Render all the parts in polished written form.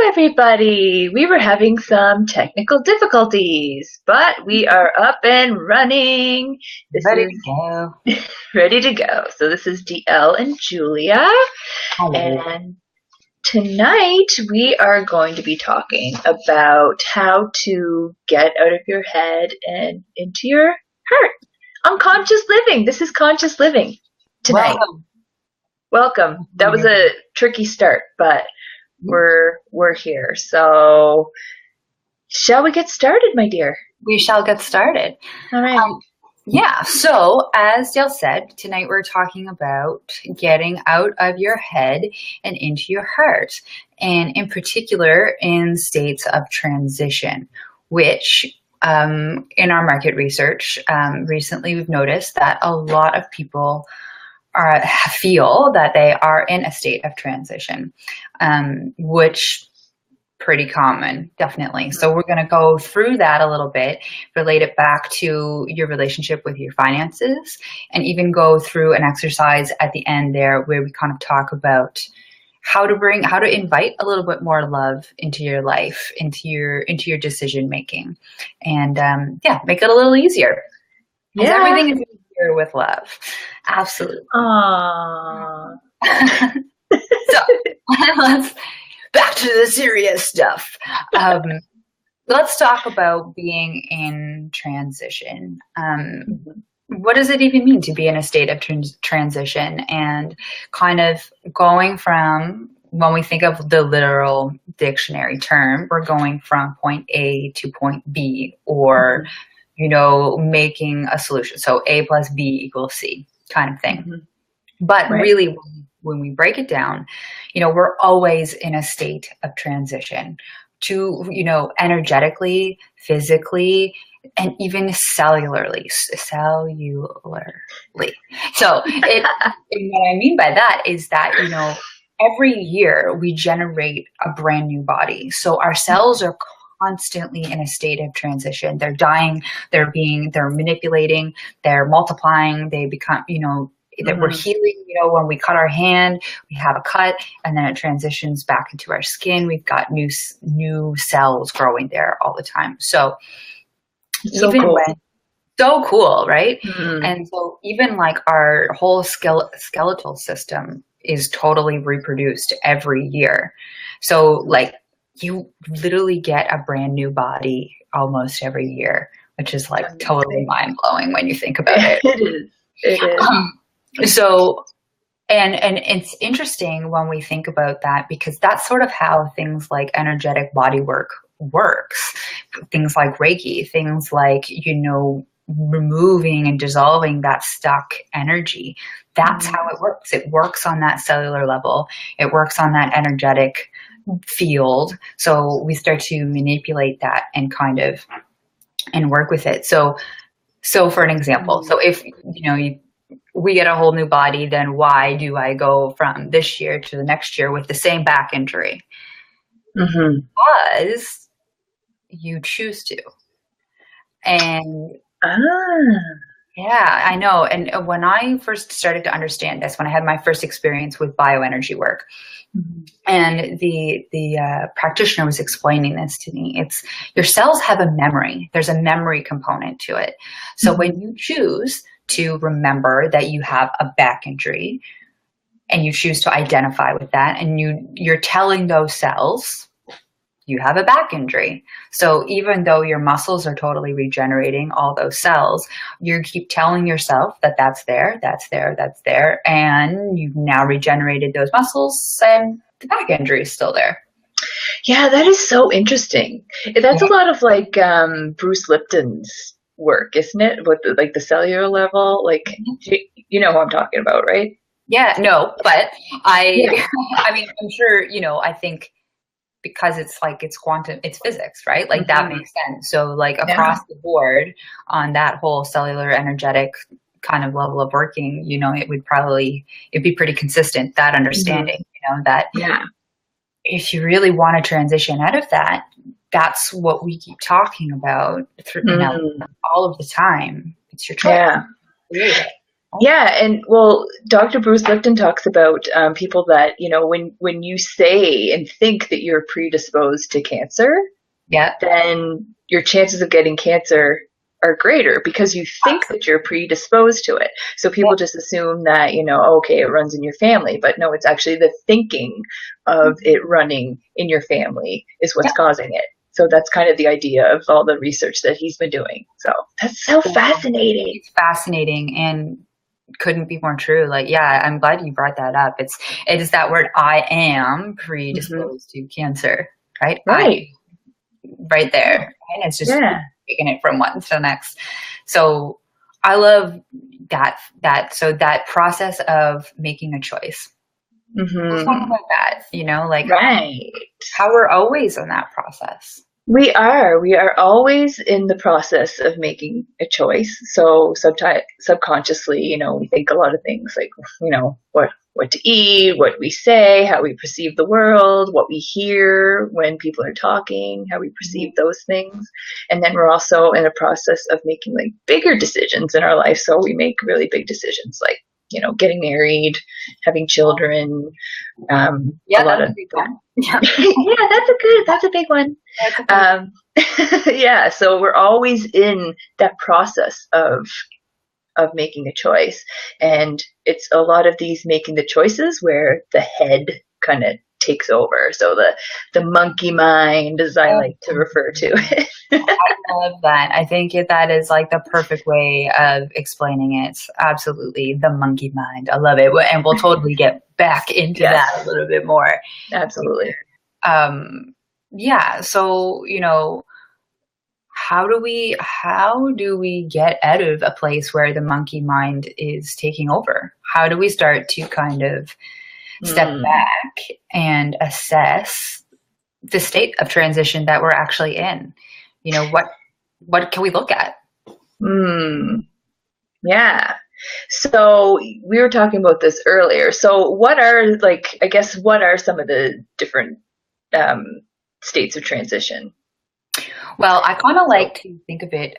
everybody. We were having some technical difficulties, but we are up and running. This Ready is to go. ready to go. So this is Deelle and Julia, Hello. and tonight we are going to be talking about how to get out of your head and into your heart. Unconscious living. This is conscious living tonight. Welcome. Welcome. That was a tricky start, but we're here. So shall we get started, my dear? We shall get started. All right. So as Dale said, tonight we're talking about getting out of your head and into your heart, and in particular in states of transition, which in our market research recently we've noticed that a lot of people feel that they are in a state of transition, which pretty common, definitely. So we're going to go through that a little bit, relate it back to your relationship with your finances, and even go through an exercise at the end there where we kind of talk about how to invite a little bit more love into your life, into your decision making, and make it a little easier. Because everything is easier with love. Absolutely. Aww. So let's back to the serious stuff. Let's talk about being in transition. What does it even mean to be in a state of transition, and kind of going from, when we think of the literal dictionary term, we're going from point A to point B, or making a solution. So A plus B equals C kind of thing. But really, when we break it down, we're always in a state of transition to, energetically, physically, and even cellularly. So what I mean by that is that, every year we generate a brand new body. So our cells are constantly in a state of transition. They're dying, they're manipulating, they're multiplying, they become, that we're healing, when we cut our hand, we have a cut, and then it transitions back into our skin. We've got new cells growing there all the time. So so cool, right? And so even like our whole skeletal system is totally reproduced every year. So like you literally get a brand new body almost every year, which is like totally mind blowing when you think about it. It is. So, and it's interesting when we think about that, because that's sort of how things like energetic body work works. Things like Reiki, things like, removing and dissolving that stuck energy. That's how it works. It works on that cellular level. It works on that energetic field. So we start to manipulate that and work with it. So for an example, so if, we get a whole new body, then why do I go from this year to the next year with the same back injury? Because you choose to. And yeah, I know. And when I first started to understand this, when I had my first experience with bioenergy work, and the practitioner was explaining this to me, it's your cells have a memory. There's a memory component to it. So when you choose to remember that you have a back injury, and you choose to identify with that, and you're telling those cells you have a back injury. So even though your muscles are totally regenerating all those cells, you keep telling yourself that that's there, and you've now regenerated those muscles, and the back injury is still there. Yeah, that is so interesting. That's a lot of like Bruce Lipton's work, isn't it? With the cellular level, like you know who I'm talking about, right? Yeah, no, but I mean, I'm sure, I think because it's quantum, it's physics, right? Like that makes sense. So like across the board on that whole cellular energetic kind of level of working, it'd be pretty consistent, that understanding, that if you really want to transition out of that, that's what we keep talking about all of the time. It's your choice. Yeah. Yeah, and well, Dr. Bruce Lipton talks about people that, when you say and think that you're predisposed to cancer, Yeah. then your chances of getting cancer are greater because you think that you're predisposed to it. So people just assume that, okay, it runs in your family, but no, it's actually the thinking of it running in your family is what's causing it. So that's kind of the idea of all the research that he's been doing. So that's so fascinating. It's fascinating and couldn't be more true. Like, yeah, I'm glad you brought that up. It is that word, I am Hmm. predisposed to cancer, right? Right. Right there. And it's just Yeah. taking it from one to the next. So I love so that process of making a choice. Let's talk Hmm. about that, like Right. how we're always in that process. We are. We are always in the process of making a choice. So subconsciously, we think a lot of things like, what to eat, what we say, how we perceive the world, what we hear when people are talking, how we perceive those things. And then we're also in a process of making like bigger decisions in our life. So we make really big decisions like, getting married, having children, a Yeah, lot that's of a big one. Yeah, yeah, that's a big one. that's a big Um, yeah, so we're always in that process of making a choice, and it's a lot of these making the choices where the head kind of takes over. So the monkey mind, as I like to refer to it. I love that. I think that is like the perfect way of explaining it. Absolutely. The monkey mind. I love it. And we'll totally get back into Yes, that a little bit more. absolutely. Um, yeah. So, how do we get out of a place where the monkey mind is taking over? How do we start to kind of step Mm. back and assess the state of transition that we're actually in? What can we look at? Mm. Yeah. So we were talking about this earlier. So what are like, I guess, what are some of the different um, states of transition? Well, I kind of So. like to think of it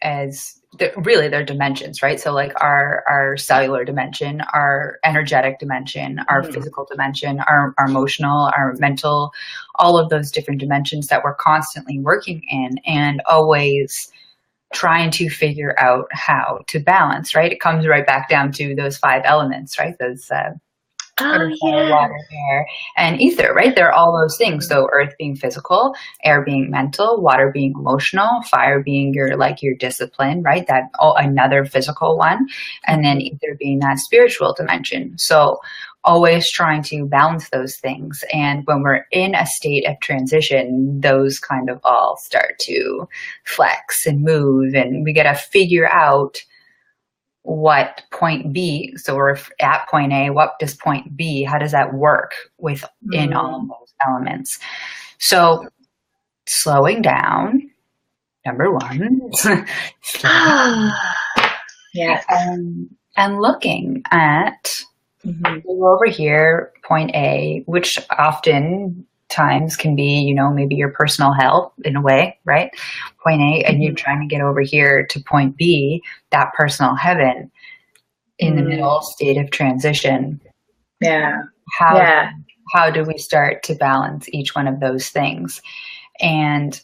as really they're dimensions, right? So like our cellular dimension, our energetic dimension, our Mhm. physical dimension, our emotional, our mental, all of those different dimensions that we're constantly working in and always trying to figure out how to balance, right? It comes right back down to those five elements, right? Those Oh earth, fire, yeah. water, air, and ether, right? They're all those things. Mhm. So earth being physical, air being mental, water being emotional, fire being your discipline, right? That another physical one, and then Mhm. ether being that spiritual dimension. So always trying to balance those things. And when we're in a state of transition, those kind of all start to flex and move, and we got to figure out what point B, so we're at point A, what does point B, how does that work within all of Mm. those elements? So slowing down, number one, slowing Yes. and looking at Mhm. over here, point A, which often times can be, maybe your personal health in a way, right? Point A, and you're Mhm. trying to get over here to point B, that personal heaven in the Mm. middle state of transition. Yeah. how Yeah. how do we start to balance each one of those things? And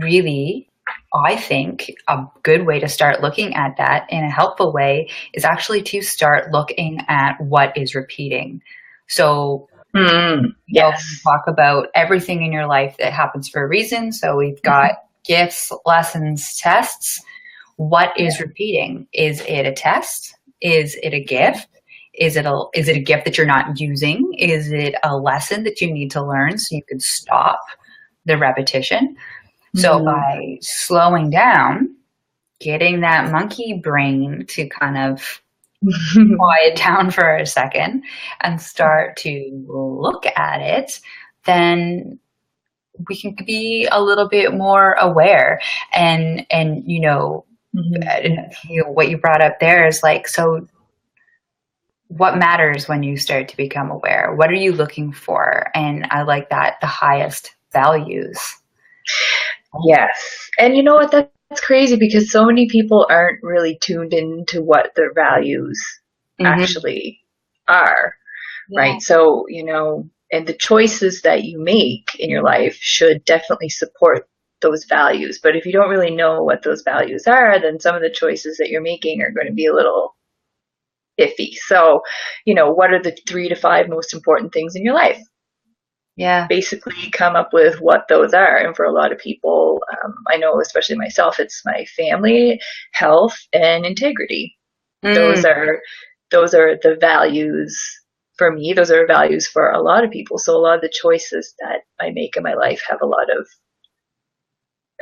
really, I think a good way to start looking at that in a helpful way is actually to start looking at what is repeating. So, Mm. we Yes. talk about everything in your life that happens for a reason. So we've got Mhm. gifts, lessons, tests. What is repeating? Is it a test? Is it a gift? Is it a gift that you're not using? Is it a lesson that you need to learn so you can stop the repetition? So Mm. by slowing down, getting that monkey brain to kind of quiet down for a second and start to look at it, then we can be a little bit more aware. Mhm. What you brought up there is like, so what matters when you start to become aware? What are you looking for? And I like that, the highest values. Yes. And you know what? That's That's crazy because so many people aren't really tuned into what their values Mm-hmm. actually are, Yeah. right? So, and the choices that you make in your life should definitely support those values. But if you don't really know what those values are, then some of the choices that you're making are going to be a little iffy. So, what are the 3 to 5 most important things in your life? Yeah. Basically come up with what those are. And for a lot of people, I know, especially myself, it's my family, health, and integrity. Mm, Those are the values for me. Those are values for a lot of people. So a lot of the choices that I make in my life have a lot of,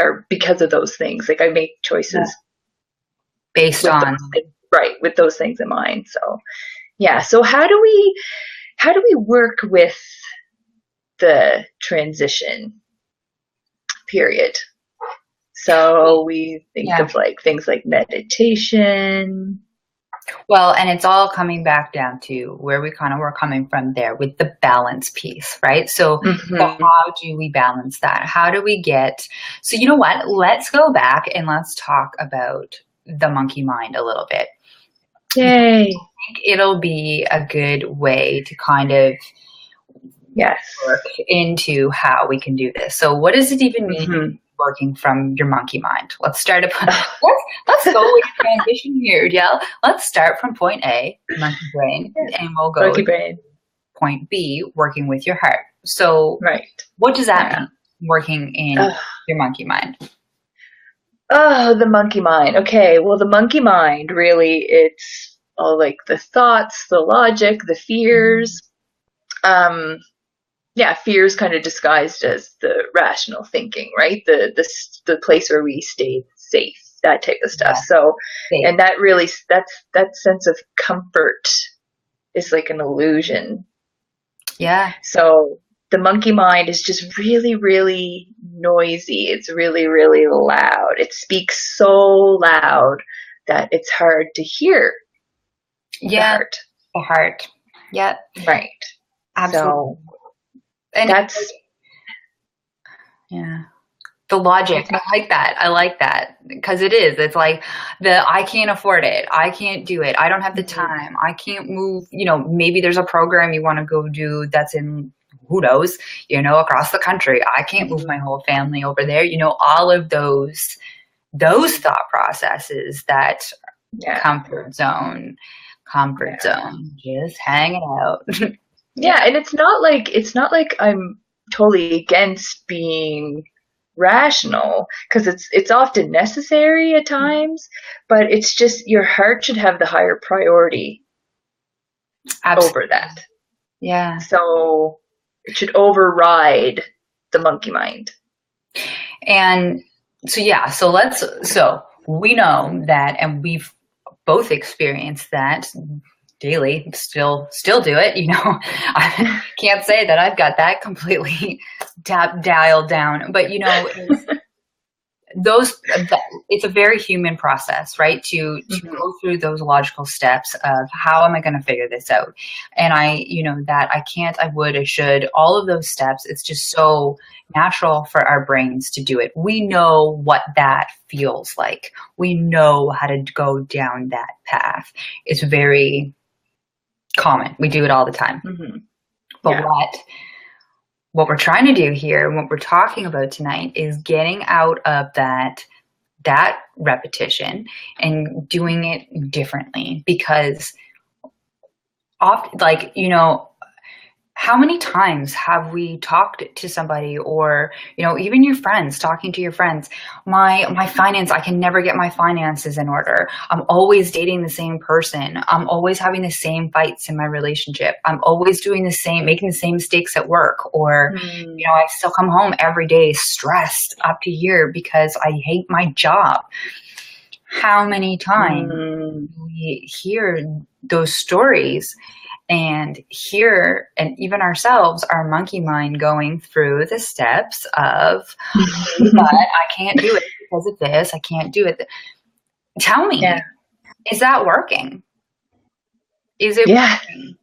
or because of those things. Like I make yeah. choices Based with on, those things, right, with those things in mind. So yeah. So how do we work with the transition period? So we think yeah. of like things like meditation. Well, and it's all coming back down to where we kind of were coming from there with the balance piece, right? So Mm-hmm. how do we balance that? How do we get, so you know what? Let's go back and let's talk about the monkey mind a little bit. Because Yay. I think it'll be a good way to kind of Yes. work into how we can do this. So what does it even mean Mm-hmm. working from your monkey mind? Let's start up. Let's go with transition here, Deelle. Let's start from point A, monkey brain, and we'll go Monkey to brain. point B, working with your heart. So Right. what does that Yeah. mean, working in Uh, your monkey mind? oh, the monkey mind. Okay. Well, the monkey mind really, it's all like the thoughts, the logic, the fears. Um, yeah, fears kind of disguised as the rational thinking, right? The place where we stay safe, that type of stuff. Yeah, So, safe. and that really, that sense of comfort is like an illusion. Yeah, So the monkey mind is just really, really noisy. It's really, really loud. It speaks so loud that it's hard to hear the yeah, heart. the heart. Yeah, Right. absolutely. So And that's, yeah. The logic. I like that. I like that because it is. It's like I can't afford it. I can't do it. I don't have the mhm, time. I can't move. Maybe there's a program you want to go do that's in who knows, across the country. I can't move my mhm, whole family over there. All of those thought processes that yeah, comfort yeah. zone, just hanging out. Yeah. Yeah, and it's not like I'm totally against being rational because it's often necessary at times, but it's just your heart should have the higher priority over Absolutely. that. Yeah. So it should override the monkey mind. And so, yeah, so we know that, and we've both experienced that daily, still do it. I can't say that I've got that completely dialed down, but those it's a very human process, right, to Hmm. go through those logical steps of how am I going to figure this out. And that I can't, I would, I should, all of those steps, it's just so natural for our brains to do it. We know what that feels like. We know how to go down that path. It's very common. We do it all the time. Hmm. But Yeah. what we're trying to do here and what we're talking about tonight is getting out of that repetition and doing it differently, because often, how many times have we talked to somebody, or even your friends, talking to your friends, my finance, I can never get my finances in order, I'm always dating the same person, I'm always having the same fights in my relationship, I'm always making the same mistakes at work, or Mm, I still come home every day stressed up to here because I hate my job. How many times mm, do we hear those stories and hear, and even ourselves, our monkey mind going through the steps of, but I can't do it because of this, I can't do it. Tell yeah. me, is that working? Is it Yeah. working?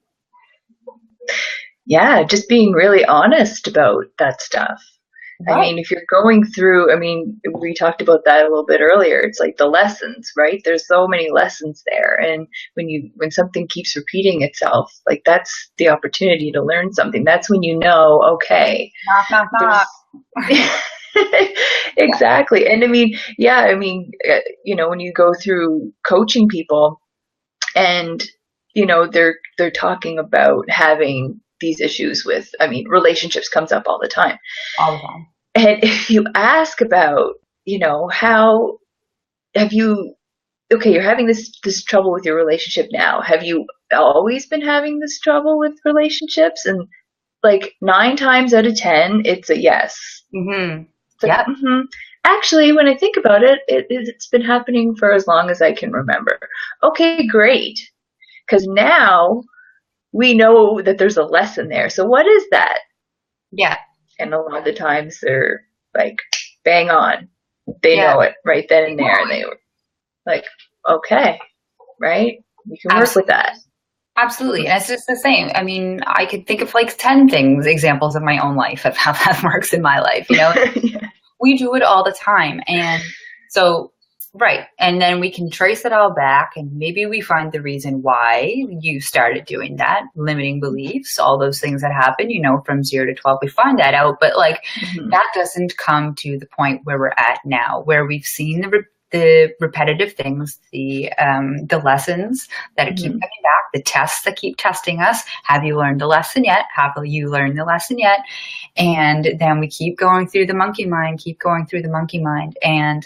Yeah. Just being really honest about that stuff. I Right. mean, if you're going through, I mean, we talked about that a little bit earlier. It's like the lessons, right? There's so many lessons there. And when something keeps repeating itself, like that's the opportunity to learn something. That's when you know, okay, Knock, knock, knock. there's Yeah. exactly. And I mean, yeah, I mean, when you go through coaching people and, they're talking about having these issues with, I mean, relationships comes up all the time. All the time. And if you ask about, how have you, okay, you're having this trouble with your relationship now. Have you always been having this trouble with relationships? And like 9 times out of 10, it's a yes. Mm-hmm. It's like, Yep. Actually, when I think about it, it's been happening for as long as I can remember. Okay, great. Because now we know that there's a lesson there. So what is that? Yeah. And a lot of the times they're like bang on. They Yeah. know it right then and there, and they were like, okay, right? You can work with that. Absolutely. And it's just the same. I mean, I could think of like 10 examples of my own life of how that works in my life. Yeah. We do it all the time. And so, right. And then we can trace it all back and maybe we find the reason why you started doing that, limiting beliefs, all those things that happen, from 0 to 12, we find that out. But like that doesn't come to the point where we're at now, where we've seen the repetitive things, the lessons that keep coming back, the tests that keep testing us. Have you learned the lesson yet? Have you learned the lesson yet? And then we keep going through the monkey mind, and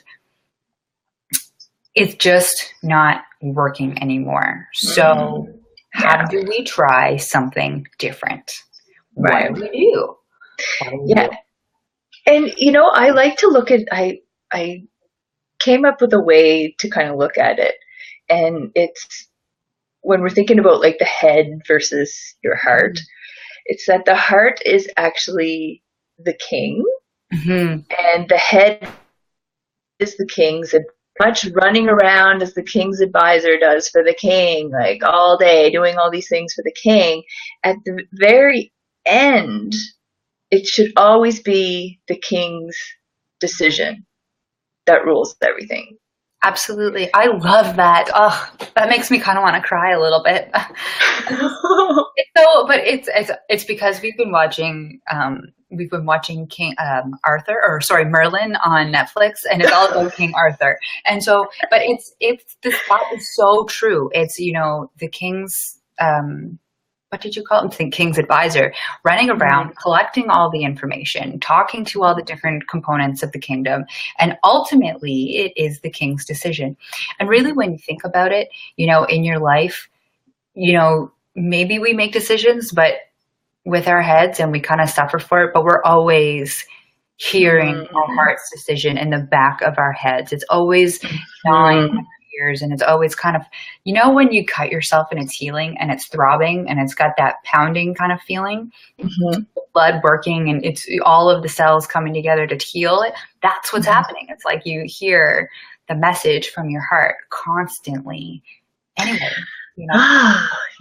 it's just not working anymore. So how do we try something different? Right. What do we do? Yeah. And, I like to look at, I came up with a way to kind of look at it. And it's when we're thinking about like the head versus your heart, it's that the heart is actually the king and the head is the king's, much running around as the king's advisor does for the king, like all day doing all these things for the king. At the very end, it should always be the king's decision that rules everything. Absolutely. I love that. Oh, that makes me kind of want to cry a little bit. But it's because we've been watching King Merlin on Netflix, and it's all about King Arthur. And so, but this thought is so true. It's the king's what did you call him? The king's advisor, running around, collecting all the information, talking to all the different components of the kingdom. And ultimately, it is the king's decision. And really, when you think about it, in your life, maybe we make decisions, but with our heads and we kind of suffer for it, but we're always hearing our heart's decision in the back of our heads. It's always gnawing ears, and it's always kind of, when you cut yourself and it's healing and it's throbbing and it's got that pounding kind of feeling, blood working, and it's all of the cells coming together to heal it. That's what's happening. It's like you hear the message from your heart constantly. Anyway,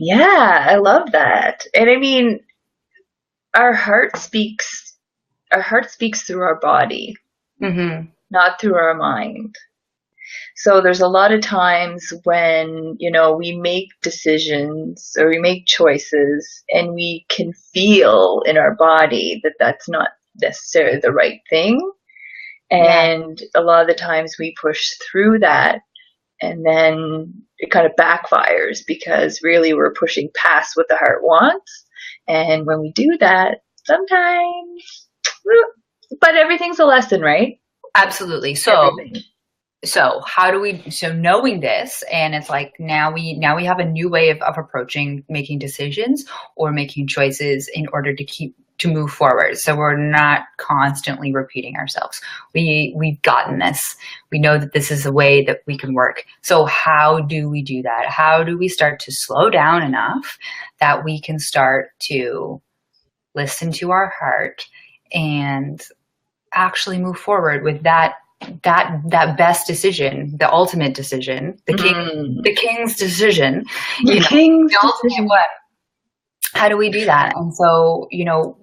yeah, I love that. And I mean, our heart speaks through our body, not through our mind. So there's a lot of times when, we make decisions or we make choices and we can feel in our body that that's not necessarily the right thing. And a lot of the times we push through that and then it kind of backfires because really we're pushing past what the heart wants. And when we do that, sometimes, but everything's a lesson, right? Absolutely. So how do we, knowing this, and it's like now we have a new way of approaching making decisions or making choices in order to move forward. So we're not constantly repeating ourselves. We've gotten this. We know that this is a way that we can work. So how do we do that? How do we start to slow down enough that we can start to listen to our heart and actually move forward with that best decision, the ultimate decision, the king's decision, the king's the ultimate decision. one. how do we do that? And so,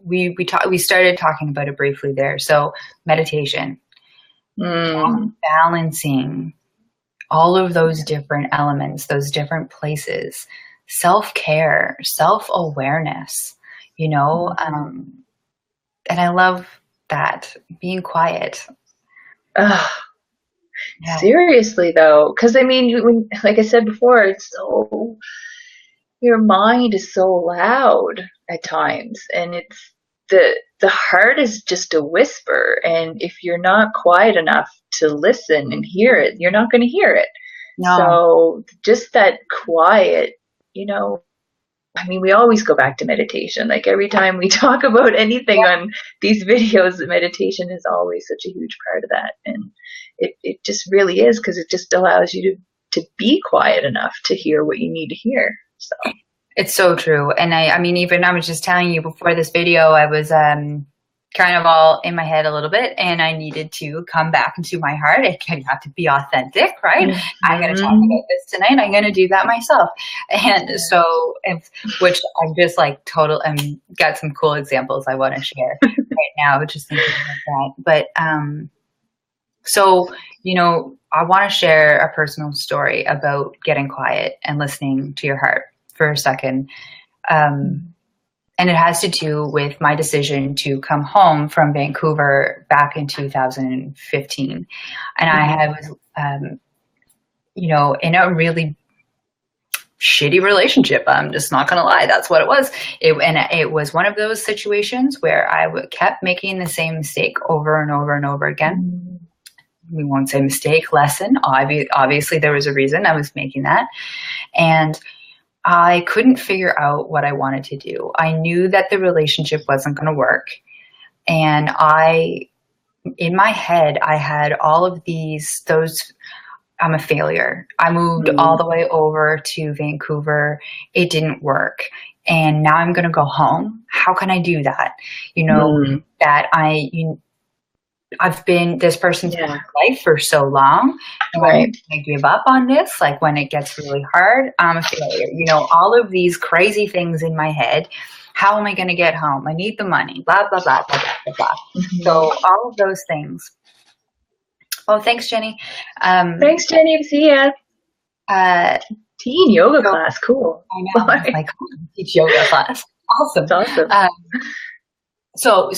we started talking about it briefly there. So meditation, Mm, balancing all of those different elements, those different places, self-care, self-awareness, you know, mm. and I love that, being quiet. Ugh, Yeah. seriously though, because I mean, like I said before, your mind is so loud at times, and the heart is just a whisper, and if you're not quiet enough to listen and hear it, you're not going to hear it. No, So just that quiet, you know, I mean, we always go back to meditation. Like every time we talk about anything on these videos, meditation is always such a huge part of that. And it just really is, because it just allows you to be quiet enough to hear what you need to hear. So, it's so true. And I mean, even I was just telling you before this video, I was kind of all in my head a little bit, and I needed to come back into my heart. I have to be authentic, right? I'm going to talk mm-hmm. about this tonight. I'm going to do that myself. And so, which I'm just like total, and got some cool examples I want to share right now, just thinking about that. But, so, I want to share a personal story about getting quiet and listening to your heart for a second. And it has to do with my decision to come home from Vancouver back in 2015. And I was, in a really shitty relationship. I'm just not going to lie. That's what it was. And it was one of those situations where I kept making the same mistake over and over and over again. We won't say mistake, lesson. Obviously, there was a reason I was making that. And I couldn't figure out what I wanted to do. I knew that the relationship wasn't going to work. And in my head, I had all of I'm a failure. I moved all the way over to Vancouver. It didn't work. And now I'm going to go home. How can I do that? That I've been this person's been in my life for so long, and Right. I give up on this. Like when it gets really hard, I'm a failure. All of these crazy things in my head. How am I going to get home? I need the money. Blah blah blah blah blah blah. So all of those things. Oh, thanks, Jenny. Thanks, Jenny. See ya. Teen yoga class. Cool. I know. I was like, teach yoga class. Awesome. That's awesome. So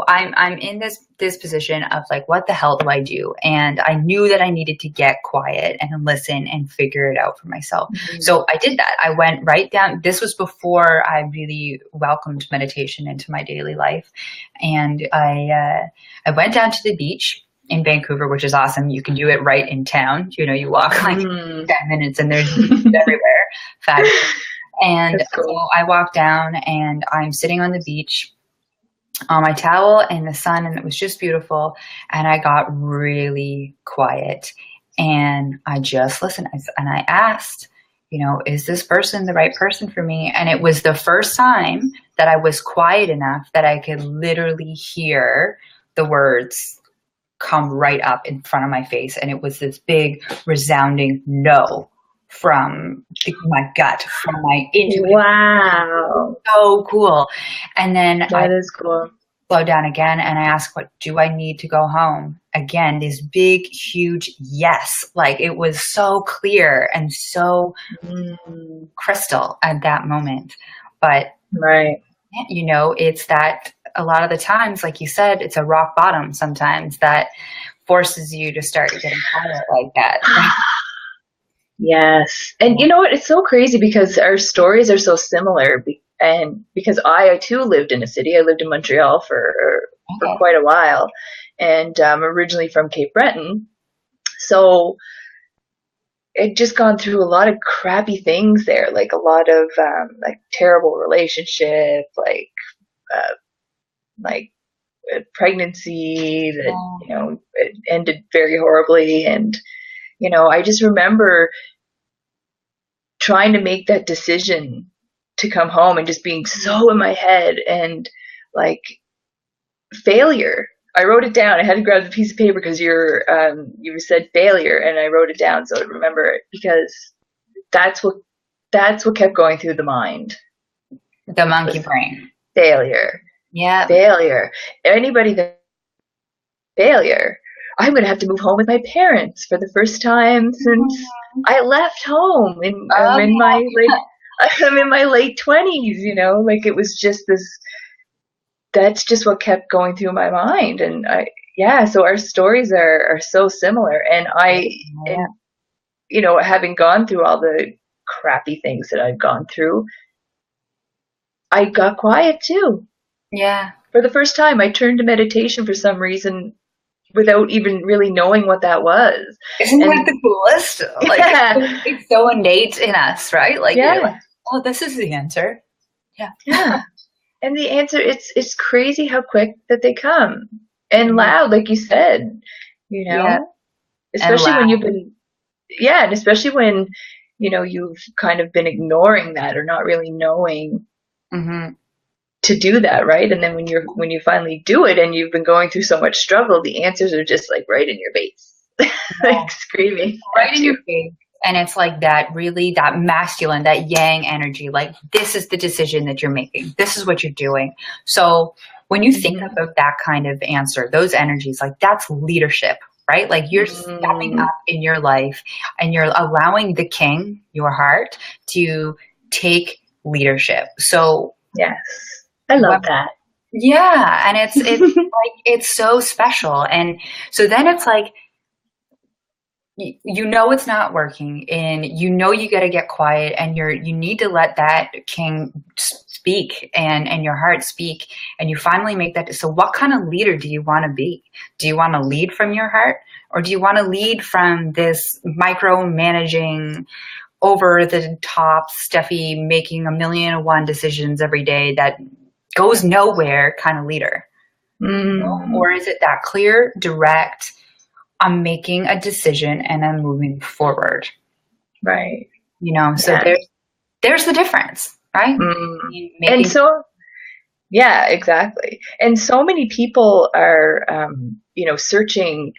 I'm in this position of like, what the hell do I do? And I knew that I needed to get quiet and listen and figure it out for myself. So I did that. I went right down. This was before I really welcomed meditation into my daily life, and I went down to the beach in Vancouver, which is awesome. You can do it right in town. You walk like 10 minutes and there's beaches everywhere. Fabulous. And cool. So I walked down and I'm sitting on the beach on my towel in the sun, and it was just beautiful. And I got really quiet and I just listened. And I asked, is this person the right person for me? And it was the first time that I was quiet enough that I could literally hear the words come right up in front of my face. And it was this big resounding no from my gut, from my intuition. Wow. So cool. And then that is cool. Slow down again, and I asked, what do I need to go home? Again, this big, huge yes. Like it was so clear and so crystal at that moment. But right. It's that a lot of the times, like you said, it's a rock bottom sometimes that forces you to start getting quiet like that. Yes. And you know what? It's so crazy because our stories are so similar. And because I too lived in a city. I lived in Montreal for quite a while. And I'm originally from Cape Breton. So I'd just gone through a lot of crappy things there, like a lot of like terrible relationship, like pregnancy that, it ended very horribly. And, I just remember trying to make that decision to come home and just being so in my head and like failure. I wrote it down. I had to grab the piece of paper because you said failure, and I wrote it down so I'd remember it, because that's what kept going through the mind. The monkey Listen, brain. failure, Yeah. failure. Anybody that failure, I'm going to have to move home with my parents for the first time since I left home. And I'm Oh, in my I'm in my late 20s, like it was just this, that's just what kept going through my mind. And yeah, so our stories are so similar. yeah. And, having gone through all the crappy things that I've gone through, I got quiet too. Yeah. For the first time, I turned to meditation for some reason without even really knowing what that was. Isn't that And the coolest? Like, yeah, it's so innate in us, right? Like, you're like, yeah, oh, this is the answer. Yeah. yeah. And the answer, it's crazy how quick that they come and Mhm. loud, like you said, you Yeah. know, And especially when laugh. you've been, yeah, and especially when, you've kind of been ignoring that or not really knowing Hmm. to do that, right? And then when you finally do it and you've been going through so much struggle, the answers are just like right in your face, like screaming Right at in your you. face. And it's like that really, that masculine, that yang energy. Like, this is the decision that you're making. This is what you're doing. So when you think Mm-hmm. about that kind of answer, those energies, like, that's leadership, right? Like, you're stepping Mm, up in your life and you're allowing the king, your heart, to take leadership. So yes, I love when, that. yeah, and it's like, it's so special. And so then it's like, you know it's not working, and you know you got to get quiet, and you need to let that king speak, and your heart speak, and you finally make that. So what kind of leader do you want to be? Do you want to lead from your heart, or do you want to lead from this micromanaging, over the top, stuffy, making a million and one decisions every day that goes nowhere kind of leader? Mm, Or is it that clear, direct, I'm making a decision and I'm moving forward? right. So Yeah. there's the difference, right? Mm. And Making, so, yeah, exactly. And so many people are, searching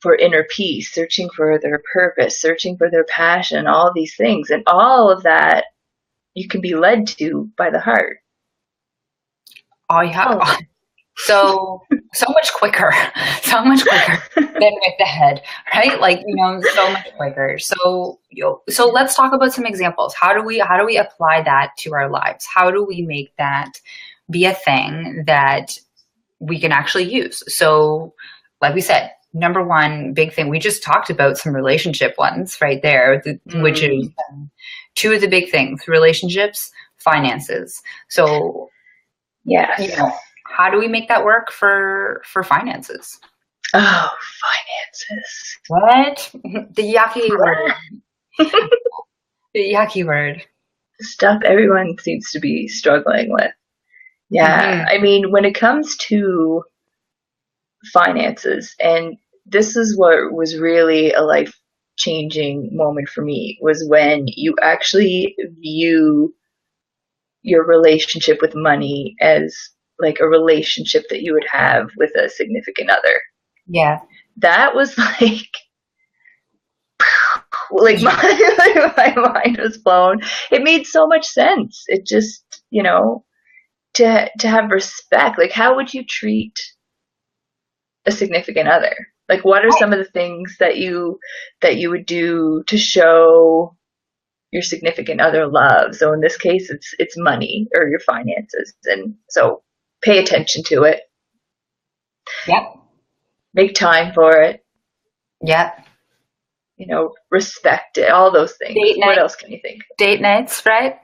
for inner peace, searching for their purpose, searching for their passion, all these things. And all of that you can be led to by the heart. all you have, All of it. so much quicker, so much quicker than with the head, right? Like, so much quicker. So let's talk about some examples. How do we apply that to our lives? How do we make that be a thing that we can actually use? So, like we said, number one big thing, we just talked about some relationship ones right there, which is Mm, two of the big things: relationships, finances. So, yes. you know, how do we make that work for finances? Oh, finances. What? The yucky word. The yucky word. Stuff everyone seems to be struggling with. Yeah. Hmm. I mean, when it comes to finances, and this is what was really a life changing moment for me, was when you actually view your relationship with money as like a relationship that you would have with a significant other. Yeah. That was like my mind was blown. It made so much sense. It just, to have respect. Like, how would you treat a significant other? Like, what are some of the things that you would do to show your significant other love? So in this case, it's money or your finances, and so pay attention to it, Yep. make time for it, Yep. respect it, all those things. Date What night. else can you think? Date nights, right?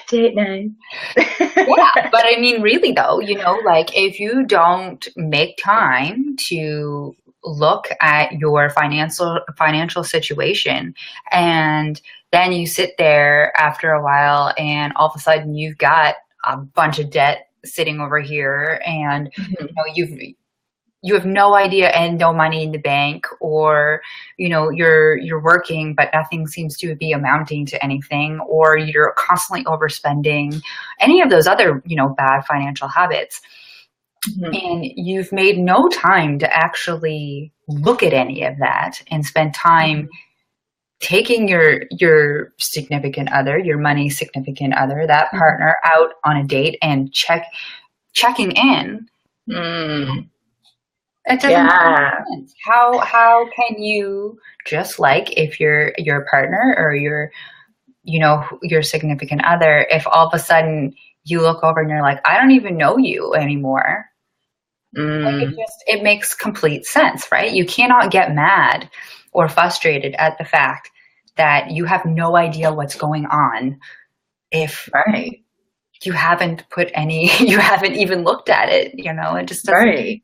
Date night. Yeah, but I mean, really though, like, if you don't make time to look at your financial situation, and then you sit there after a while, and all of a sudden you've got a bunch of debt sitting over here, and you have no idea, and no money in the bank, or you're working but nothing seems to be amounting to anything, or you're constantly overspending, any of those other bad financial habits, Mhm. and you've made no time to actually look at any of that and spend time taking your significant other, your money significant other, that partner out on a date and checking in. Mm. It doesn't make any Yeah. sense. How can you, just like if your partner or your significant other, if all of a sudden you look over and you're like, I don't even know you anymore. Like Mm. it makes complete sense, right? You cannot get mad or frustrated at the fact that you have no idea what's going on if Right. you haven't you haven't even looked at it, it just doesn't. Right.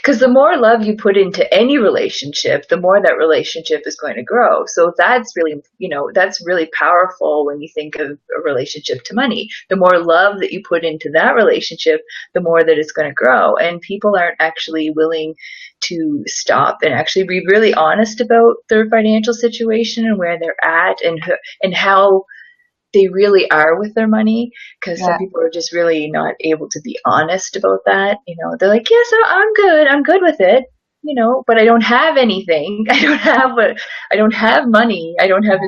Because the more love you put into any relationship, the more that relationship is going to grow. So that's really, that's really powerful when you think of a relationship to money. The more love that you put into that relationship, the more that it's going to grow. And people aren't actually willing to stop and actually be really honest about their financial situation and where they're at and how they really are with their money, because some Yeah. people are just really not able to be honest about that. They're like, yes, I'm good with it, but I don't have anything. I don't have money. I don't have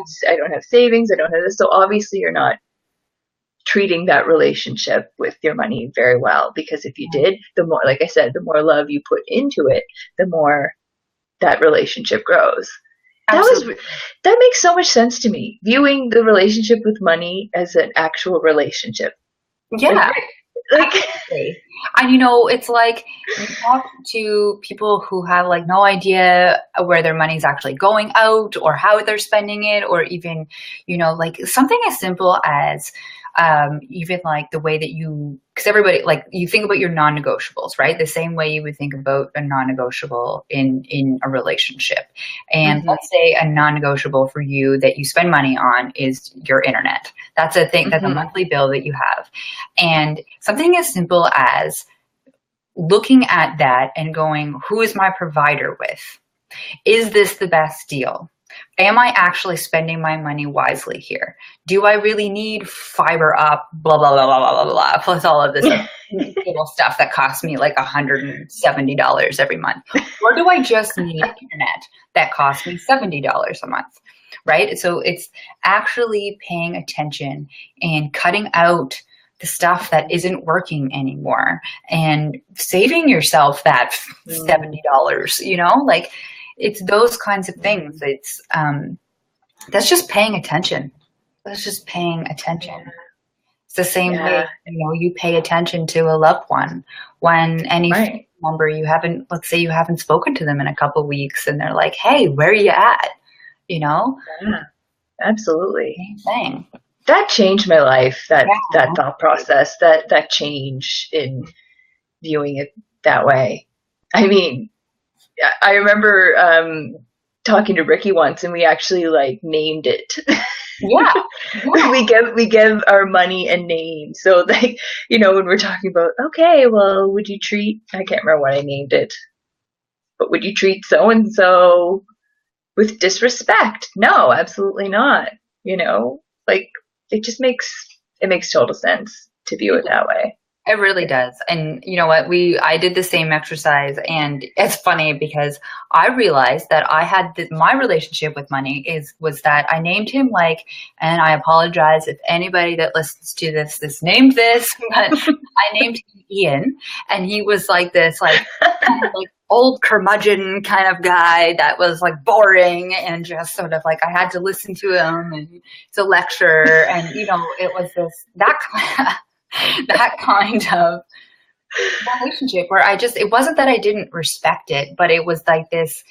savings. I don't have this. So obviously you're not treating that relationship with your money very well, because if you did, the more, like I said, the more love you put into it, the more that relationship grows. Absolutely. That makes so much sense to me. Viewing the relationship with money as an actual relationship. Yeah. Like Absolutely. And it's like you talk to people who have like no idea where their money's actually going out or how they're spending it, or even, like something as simple as even like the way that because everybody, like, you think about your non-negotiables, right? The same way you would think about a non-negotiable in a relationship. And mm-hmm, let's say a non-negotiable for you that you spend money on is your internet. That's a thing, that's a mm-hmm, monthly bill that you have. And something as simple as looking at that and going, who is my provider with? Is this the best deal? Am I actually spending my money wisely here? Do I really need fiber up, blah, blah, blah, blah, blah, blah, blah, plus all of this little stuff that costs me like $170 every month? Or do I just need internet that costs me $70 a month? Right? So it's actually paying attention and cutting out the stuff that isn't working anymore and saving yourself that $70, like, it's those kinds of things. It's that's just paying attention. That's just paying attention. It's the same yeah, way, you pay attention to a loved one when any right, member let's say you haven't spoken to them in a couple of weeks and they're like, hey, where are you at? yeah, absolutely. Same thing. That changed my life. That Yeah. thought process, that change in viewing it that way. I mean, I remember talking to Ricky once, and we actually like named it. Yeah. Yeah. we give our money a name. So like, when we're talking about, okay, well, would you treat, I can't remember what I named it, but would you treat so and so with disrespect? No, absolutely not. Like, it makes total sense to view it that way. It really does. And you know what? I did the same exercise, and it's funny because I realized that I had my relationship with money was that I named him and I apologize if anybody that listens to this named this, but I named him Ian, and he was like this, kind of like old curmudgeon kind of guy that was like boring and just sort of like I had to listen to him, and it's a lecture, and it was that kind of relationship where it wasn't that I didn't respect it, but it was like this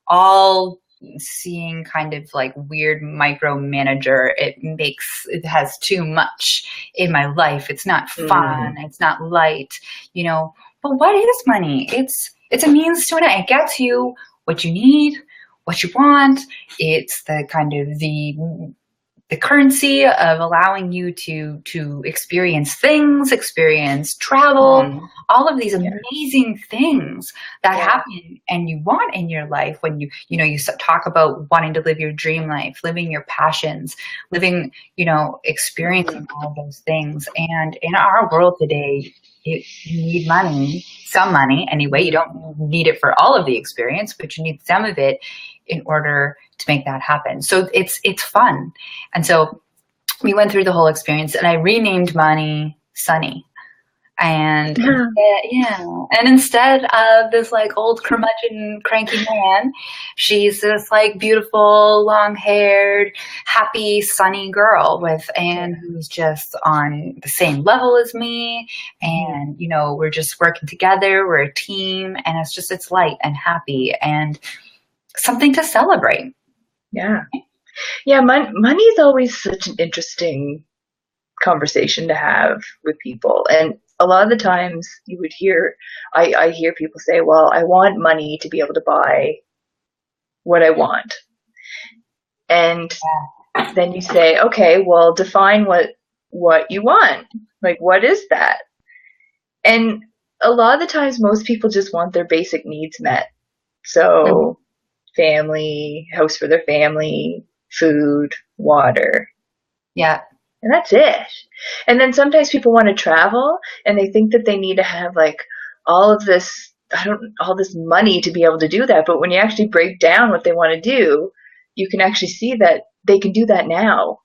all seeing kind of like weird micromanager. It has too much in my life. It's not fun. It's not light, but what is money? It's a means to an end. It gets you what you need, what you want. It's the kind of the currency of allowing you to experience things, experience travel, all of these amazing things that happen and you want in your life when you talk about wanting to live your dream life, living your passions, living, experiencing all of those things. And in our world today, you need money, some money anyway. You don't need it for all of the experience, but you need some of it in order to make that happen. So it's fun. And so we went through the whole experience, and I renamed Money Sunny. And and instead of this like old curmudgeon cranky man, she's this like beautiful, long-haired, happy, sunny girl who's just on the same level as me. And, you know, we're just working together. We're a team, and it's light and happy and something to celebrate. Yeah. Yeah. Money is always such an interesting conversation to have with people. And a lot of the times you would hear, I hear people say, well, I want money to be able to buy what I want. And then you say, okay, well, define what you want. Like, what is that? And a lot of the times most people just want their basic needs met. So family, house for their family, food, water. Yeah. And that's it. And then sometimes people want to travel and they think that they need to have like all this money to be able to do that. But when you actually break down what they want to do, you can actually see that they can do that now.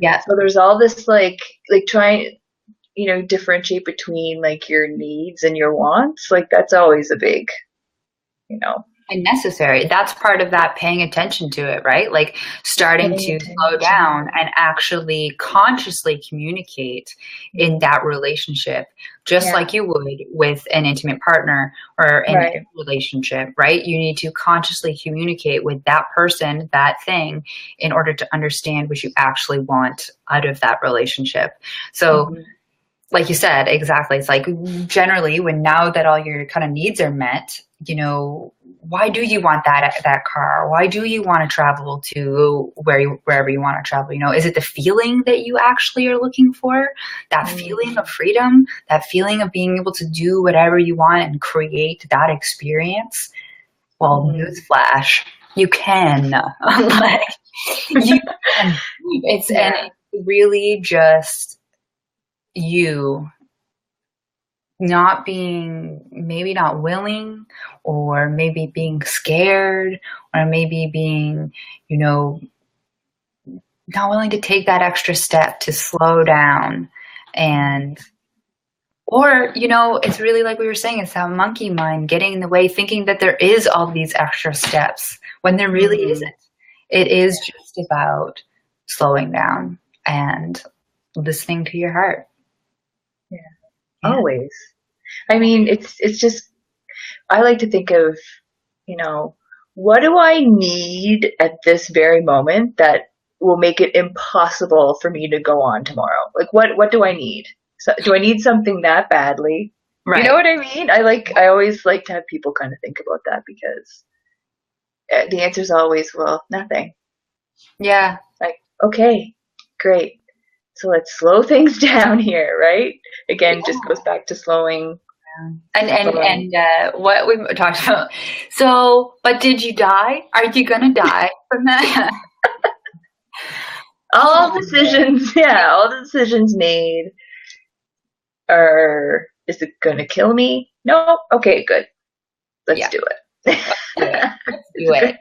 Yeah. So there's all this like trying, you know, differentiate between like your needs and your wants. Like that's always a big, you know. And necessary. That's part of that paying attention to it, right? Like starting to slow down and actually consciously communicate in that relationship, just like you would with an intimate partner or any relationship, right? You need to consciously communicate with that person, that thing, in order to understand what you actually want out of that relationship. So like you said, exactly. It's like generally now that all your kind of needs are met, you know, why do you want that car? Why do you want to travel to wherever you want to travel? You know, is it the feeling that you actually are looking for? That feeling of freedom, that feeling of being able to do whatever you want and create that experience? Well, newsflash, you can. Like, you can. It's really just you maybe not willing, or maybe being scared, or maybe being, you know, not willing to take that extra step to slow down. And, or, you know, it's really like we were saying, it's that monkey mind getting in the way, thinking that there is all these extra steps when there really isn't. It is just about slowing down and listening to your heart. Always. I mean, it's just, I like to think of, you know, what do I need at this very moment that will make it impossible for me to go on tomorrow? Like, what do I need? So, do I need something that badly? Right. You know what I mean? I always like to have people kind of think about that, because the answer is always, well, nothing. Yeah. Like, okay, great. So let's slow things down here, right? Again, just goes back to slowing. And what we talked about. So, but did you die? Are you gonna die from that? All decisions made are, is it gonna kill me? No. Okay, good. Let's do it. Let's do it.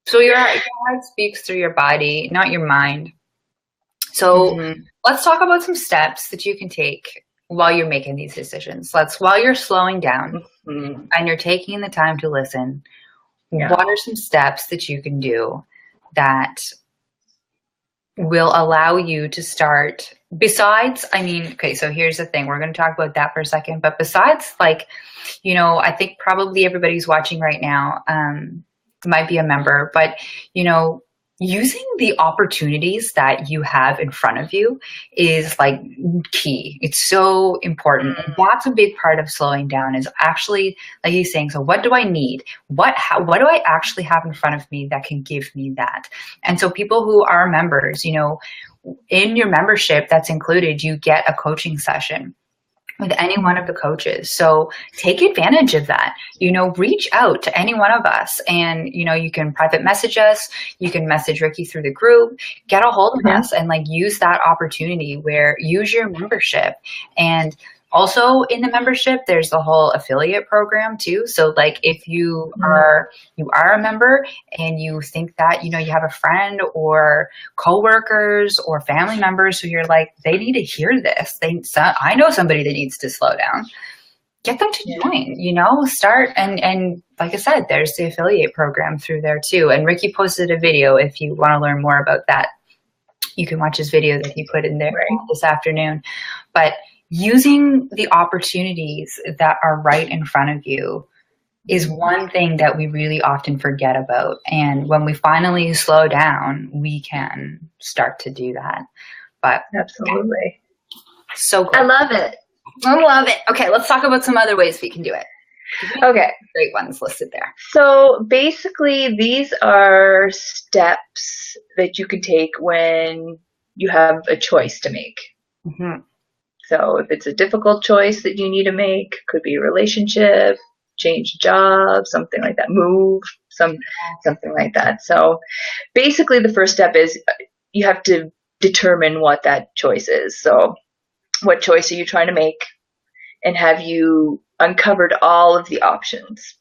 So your heart speaks through your body, not your mind. So let's talk about some steps that you can take while you're making these decisions. While you're slowing down and you're taking the time to listen, what are some steps that you can do that will allow you to start, besides, I mean, okay, so here's the thing, we're going to talk about that for a second, but besides, like, you know, I think probably everybody's watching right now, might be a member, but, you know, using the opportunities that you have in front of you is like key. It's so important. And that's a big part of slowing down, is actually, like you're saying, so what do I need? What do I actually have in front of me that can give me that? And so people who are members, you know, in your membership that's included, you get a coaching session with any one of the coaches. So take advantage of that, you know, reach out to any one of us, and, you know, you can private message us, you can message Ricky through the group, get a hold of us, and like use that opportunity where use your membership and Also in the membership, there's the whole affiliate program too. So like if you are a member and you think that, you have a friend or coworkers or family members who you're like, they need to hear this. I know somebody that needs to slow down. Get them to join, start. And like I said, there's the affiliate program through there too. And Ricky posted a video. If you want to learn more about that, you can watch his video that he put in there this afternoon. But using the opportunities that are right in front of you is one thing that we really often forget about. And when we finally slow down, we can start to do that. But absolutely. So good. I love it. I love it. Okay, let's talk about some other ways we can do it. Okay. Great ones listed there. So basically, these are steps that you can take when you have a choice to make. Mm-hmm. So if it's a difficult choice that you need to make, could be a relationship, change job, something like that, move, something like that. So basically, the first step is you have to determine what that choice is. So what choice are you trying to make? And have you uncovered all of the options?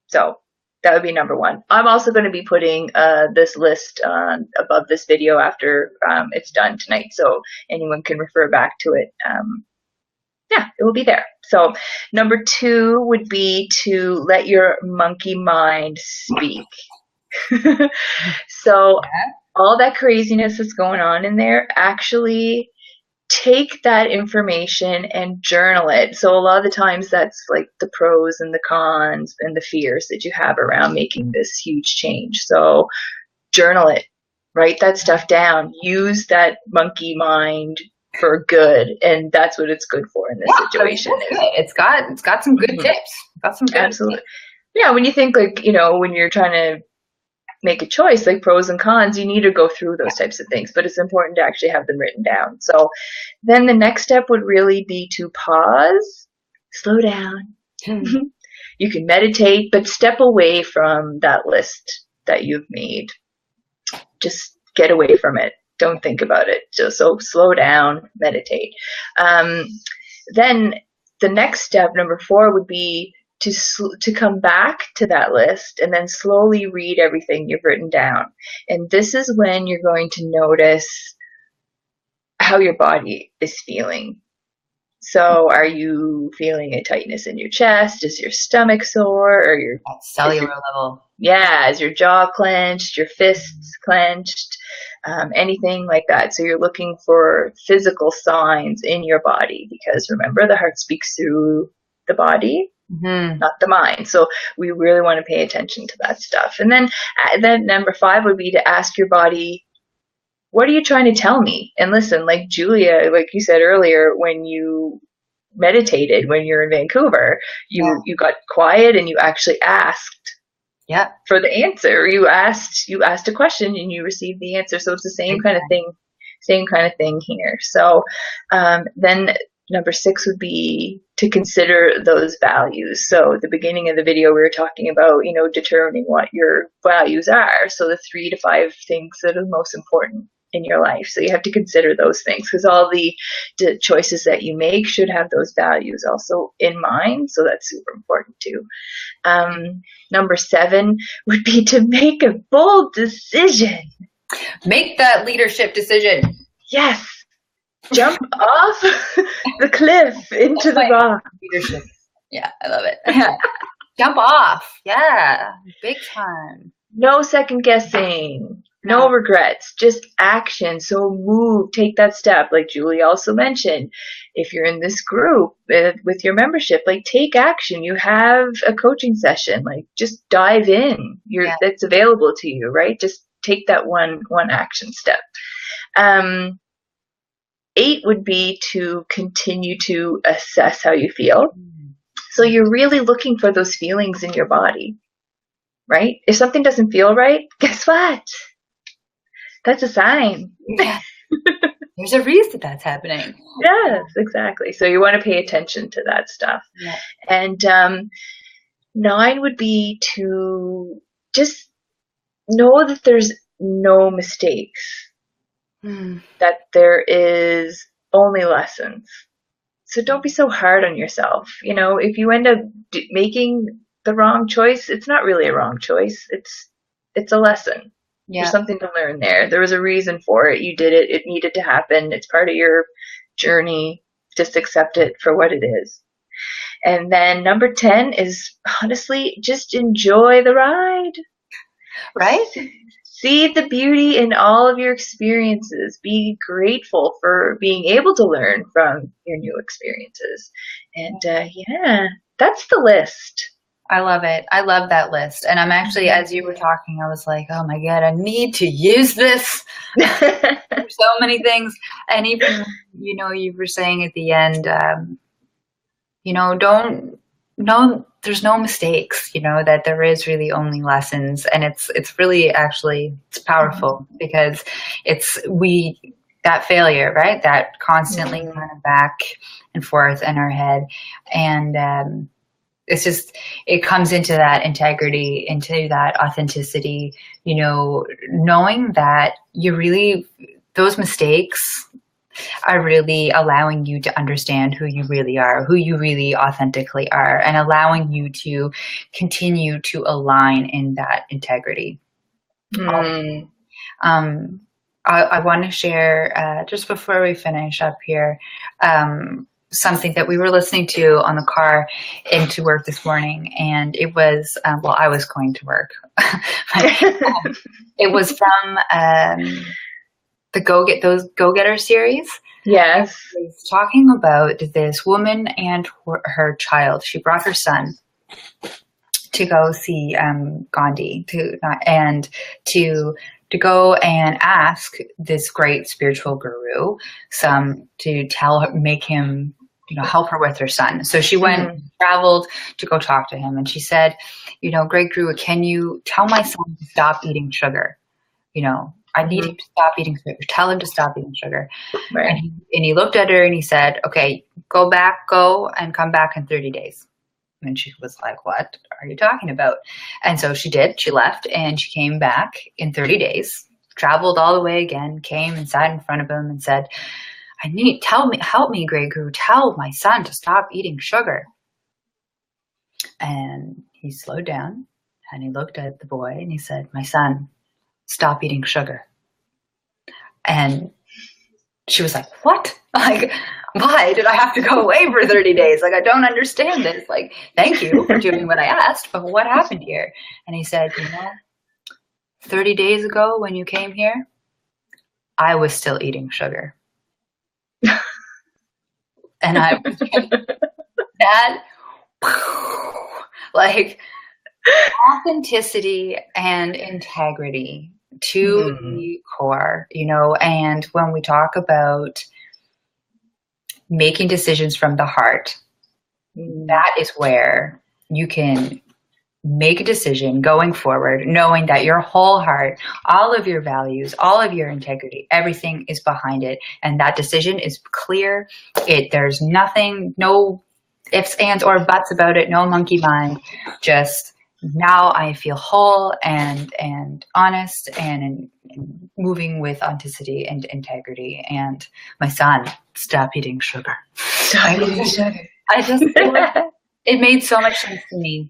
So that would be number one. I'm also going to be putting this list above this video after it's done tonight, so anyone can refer back to it. It will be there. So number two would be to let your monkey mind speak. So all that craziness that's going on in there, actually take that information and journal it. So a lot of the times that's like the pros and the cons and the fears that you have around making this huge change. So journal it, write that stuff down, use that monkey mind for good. And that's what it's good for in this situation. It's got some good tips. Got some good Absolutely. Tips. Yeah. When you think like, when you're trying to make a choice, like pros and cons, you need to go through those types of things, but it's important to actually have them written down. So then the next step would really be to pause, slow down. You can meditate, but step away from that list that you've made. Just get away from it. Don't think about it. So slow down, meditate. Then the next step, number 4, would be to come back to that list and then slowly read everything you've written down. And this is when you're going to notice how your body is feeling. So are you feeling a tightness in your chest? Is your stomach sore? Or your cellular level? Yeah, is your jaw clenched, your fists clenched, anything like that. So you're looking for physical signs in your body, because remember, the heart speaks through the body. Mm-hmm. Not the mind. So we really want to pay attention to that stuff. And then number 5 would be to ask your body, what are you trying to tell me? And listen, like Julia, like you said earlier, when you meditated, when you're in Vancouver, you got quiet and you actually asked for the answer. You asked a question and you received the answer. So it's the same kind of thing here. So then number 6 would be to consider those values. So at the beginning of the video, we were talking about, determining what your values are. So the 3 to 5 things that are most important in your life. So you have to consider those things, because all the choices that you make should have those values also in mind. So that's super important too. Number 7 would be to make a bold decision. Make that leadership decision. Yes. Jump off the cliff into the rock. Leadership. Yeah, I love it. Jump off. Yeah, big time. No second guessing. No regrets. Just action. So move. Take that step. Like Julie also mentioned, if you're in this group with your membership, like take action. You have a coaching session. Like just dive in. That's available to you, right? Just take that one action step. 8 would be to continue to assess how you feel. So you're really looking for those feelings in your body, right? If something doesn't feel right, guess what? That's a sign. Yeah. There's a reason that's happening. Yes, exactly. So you want to pay attention to that stuff. Yeah. And 9 would be to just know that there's no mistakes. That there is only lessons. So don't be so hard on yourself. If you end up making the wrong choice, it's not really a wrong choice. It's a lesson. There's Yeah. something to learn there. There was a reason for it. You did it. It needed to happen. It's part of your journey. Just accept it for what it is. And then number 10 is honestly just enjoy the ride. Right? See the beauty in all of your experiences. Be grateful for being able to learn from your new experiences. And yeah, that's the list. I love it. I love that list. And I'm actually, as you were talking, I was like, oh my God, I need to use this. There's so many things. And even, you were saying at the end, there's no mistakes, that there is really only lessons. And it's really actually, it's powerful because that failure, right? That constantly kind of back and forth in our head. And, it comes into that integrity, into that authenticity, knowing that those mistakes are really allowing you to understand who you really are, who you really authentically are, and allowing you to continue to align in that integrity. I want to share, just before we finish up here, something that we were listening to on the car into work this morning, and it was I was going to work. It was from the Go-Getter series. Yes. It was talking about this woman and her child. She brought her son to go see Gandhi to go and ask this great spiritual guru to make him, help her with her son. So she went, traveled to go talk to him. And she said, great guru, can you tell my son to stop eating sugar? I need him to stop eating sugar. Tell him to stop eating sugar. Right. And he looked at her and he said, okay, go and come back in 30 days. And she was like, what are you talking about? And so she did. She left and she came back in 30 days, traveled all the way again, came and sat in front of him and said, help me, great guru, tell my son to stop eating sugar. And he slowed down and he looked at the boy and he said, my son, stop eating sugar. And she was like, what? Like, why did I have to go away for 30 days? Like, I don't understand this. Like, thank you for doing what I asked, but what happened here? And he said, 30 days ago when you came here, I was still eating sugar. And I was that, like, authenticity and integrity to the core, and when we talk about making decisions from the heart, that is where you can make a decision going forward, knowing that your whole heart, all of your values, all of your integrity, everything is behind it. And that decision is clear. There's nothing, no ifs, ands, or buts about it, no monkey mind, just now I feel whole and honest and moving with authenticity and integrity. And my son, stop eating sugar. Stop eating sugar. It made so much sense to me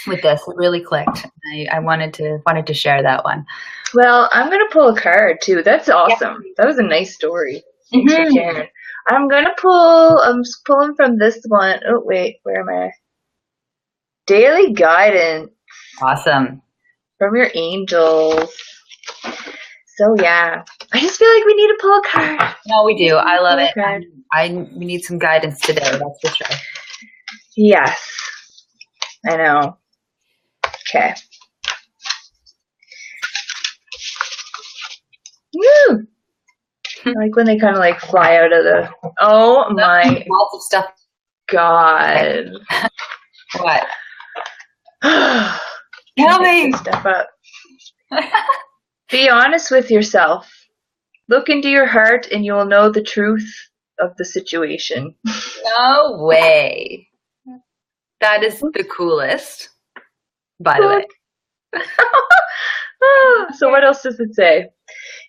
with this. It really clicked. I wanted to share that one. Well, I'm gonna pull a card too. That's awesome. Yeah. That was a nice story. Thanks for sharing. I'm pulling from this one. Oh wait, where am I? Daily guidance. Awesome. From your angels. So yeah, I just feel like we need to pull a card. No, we do. I love it. We need some guidance today. That's for sure. Yes, I know. Okay. Woo! I like when they kind of like fly out of the. Oh my! Lots of stuff. God. What? Tell me. Step up. Be honest with yourself. Look into your heart and you will know the truth of the situation. No way. That is the coolest, by the way. So what else does it say?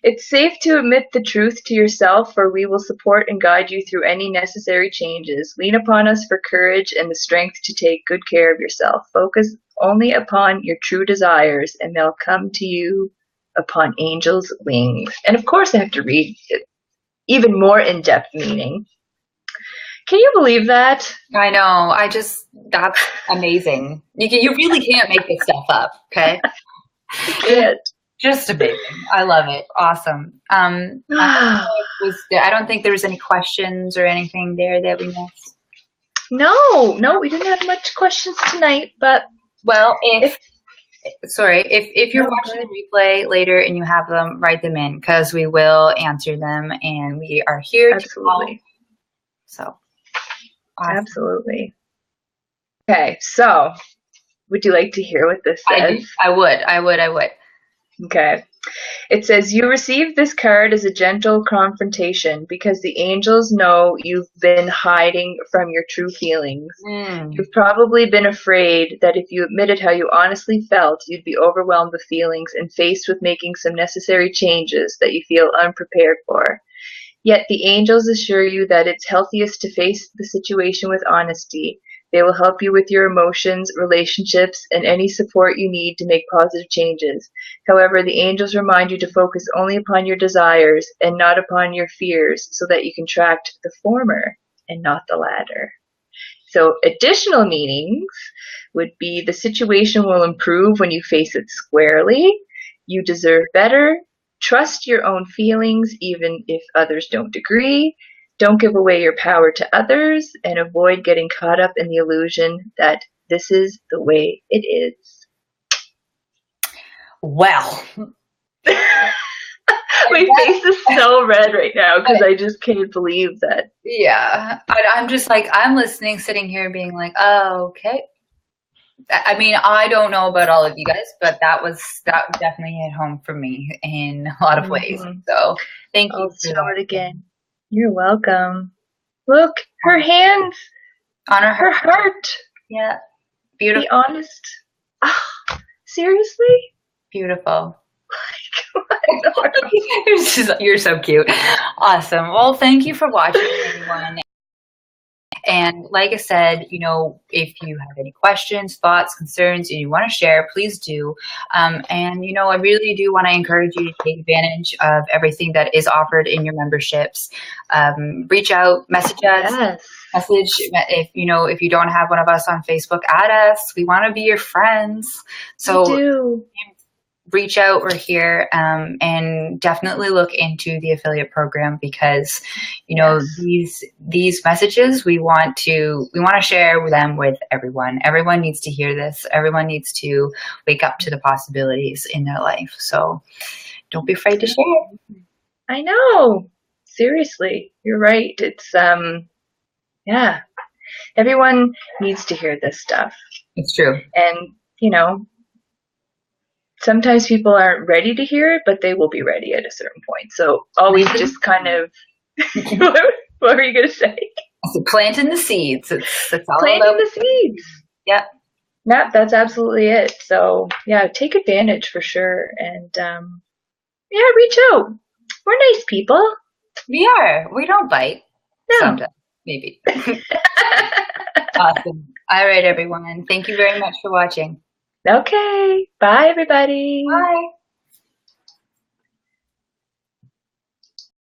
It's safe to admit the truth to yourself, for we will support and guide you through any necessary changes. Lean upon us for courage and the strength to take good care of yourself. Focus only upon your true desires, and they'll come to you upon angels' wings. And of course, I have to read even more in-depth meaning. Can you believe that? I know. That's amazing. You really can't make this stuff up. Okay. You can't. Just amazing. I love it. Awesome. I don't think there was any questions or anything there that we missed. No, we didn't have much questions tonight, but well, if you're watching the replay later and you have them, write them in, because we will answer them, and we are here to help. So, awesome. Absolutely. Okay, so would you like to hear what this says? I would. Okay. It says, you receive this card as a gentle confrontation because the angels know you've been hiding from your true feelings. You've probably been afraid that if you admitted how you honestly felt, you'd be overwhelmed with feelings and faced with making some necessary changes that you feel unprepared for. Yet the angels assure you that it's healthiest to face the situation with honesty. They will help you with your emotions, relationships, and any support you need to make positive changes. However, the angels remind you to focus only upon your desires and not upon your fears, so that you can attract the former and not the latter. So additional meanings would be the situation will improve when you face it squarely. You deserve better. Trust your own feelings even if others don't agree. Don't give away your power to others, and avoid getting caught up in the illusion that this is the way it is. Well. My face is so red right now because I just can't believe that. Yeah. I'm just like, I'm listening, sitting here being like, oh, okay. I mean, I don't know about all of you guys, but that definitely hit home for me in a lot of ways. So thank you. I'll show it again. You're welcome. Look, her hands on her heart. Yeah. Beautiful. Be honest. Oh, seriously? Beautiful. You're so cute. Awesome. Well, thank you for watching, everyone. And like I said, if you have any questions, thoughts, concerns, and you want to share, please do. And, I really do want to encourage you to take advantage of everything that is offered in your memberships. Reach out, message us. Yes. Message if you don't have one of us on Facebook, add us. We want to be your friends. So we do. Reach out. We're here, and definitely look into the affiliate program, because these messages we want to share them with everyone. Everyone needs to hear this. Everyone needs to wake up to the possibilities in their life. So don't be afraid to share. I know. Seriously, you're right. It's everyone needs to hear this stuff. It's true. And sometimes people aren't ready to hear it, but they will be ready at a certain point. So always just kind of, what were you going to say? Planting the seeds. It's all planting about the seeds. Yep. Yeah, that's absolutely it. So take advantage for sure. And reach out. We're nice people. We are. We don't bite. No. Sometimes, maybe. Awesome. All right, everyone. Thank you very much for watching. Okay. Bye, everybody. Bye.